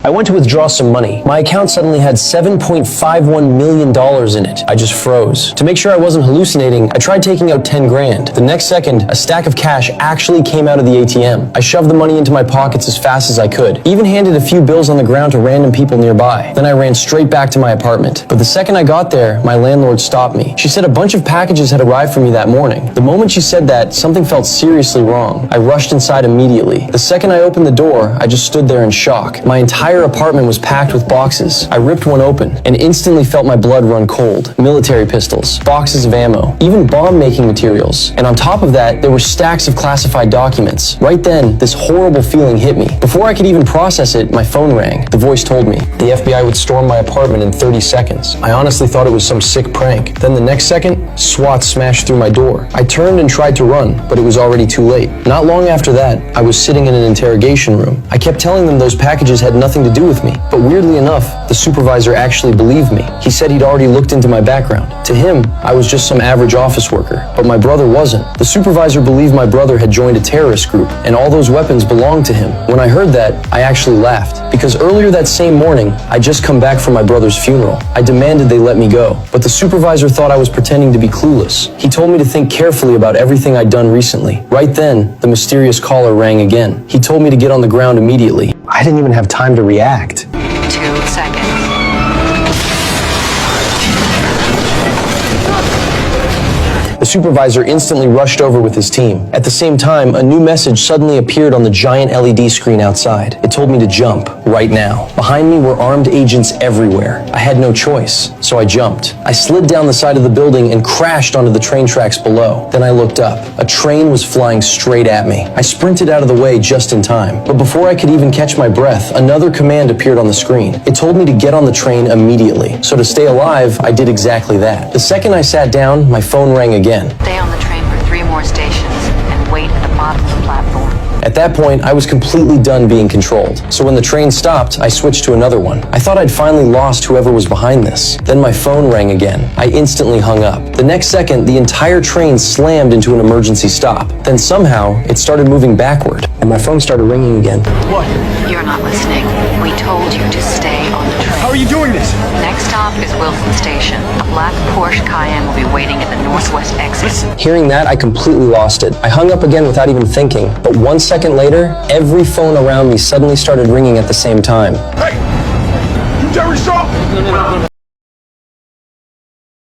I went to withdraw some money. My account suddenly had $7.51 million in it. I just froze. To make sure I wasn't hallucinating, I tried taking out 10 grand. The next second, a stack of cash actually came out of the ATM. I shoved the money into my pockets as fast as I could. Even handed a few bills on the ground to random people nearby. Then I ran straight back to my apartment. But the second I got there, my landlord stopped me. She said a bunch of packages had arrived for me that morning. The moment she said that, something felt seriously wrong. I rushed inside immediately. The second I opened the door, I just stood there in shock. My entire apartment was packed with boxes. I ripped one open and instantly felt my blood run cold. Military pistols, boxes of ammo, even bomb-making materials. And on top of that, there were stacks of classified documents. Right then, this horrible feeling hit me. Before I could even process it, my phone rang. The voice told me the FBI would storm my apartment in 30 seconds. I honestly thought it was some sick prank. Then the next second, SWAT smashed through my door. I turned and tried to run, but it was already too late. Not long after that, I was sitting in an interrogation room. I kept telling them those packages had nothing to do with me, but weirdly enough, the supervisor actually believed me. He said he'd already looked into my background. To him, I was just some average office worker, but my brother wasn't. The supervisor believed my brother had joined a terrorist group, and all those weapons belonged to him. When I heard that, I actually laughed, because earlier that same morning, I'd just come back from my brother's funeral. I demanded they let me go, but the supervisor thought I was pretending to be clueless. He told me to think carefully about everything I'd done recently. Right then, the mysterious caller rang again. He told me to get on the ground immediately. I didn't even have time to react. 2 seconds. The supervisor instantly rushed over with his team. At the same time, a new message suddenly appeared on the giant LED screen outside. It told me to jump, right now. Behind me were armed agents everywhere. I had no choice, so I jumped. I slid down the side of the building and crashed onto the train tracks below. Then I looked up. A train was flying straight at me. I sprinted out of the way just in time. But before I could even catch my breath, another command appeared on the screen. It told me to get on the train immediately. So to stay alive, I did exactly that. The second I sat down, my phone rang again. Stay on the train for 3 more stations and wait at the bottom of the platform. At that point, I was completely done being controlled. So when the train stopped, I switched to another one. I thought I'd finally lost whoever was behind this. Then my phone rang again. I instantly hung up. The next second, the entire train slammed into an emergency stop. Then somehow, it started moving backward, and my phone started ringing again. What? You're not listening. We told you to stay on the train. How are you doing this? Next stop is Wilson Station. A black Porsche Cayenne will be waiting at the northwest exit. Hearing that, I completely lost it. I hung up again without even thinking. But 1 second later, every phone around me suddenly started ringing at the same time. Hey! You terrorists!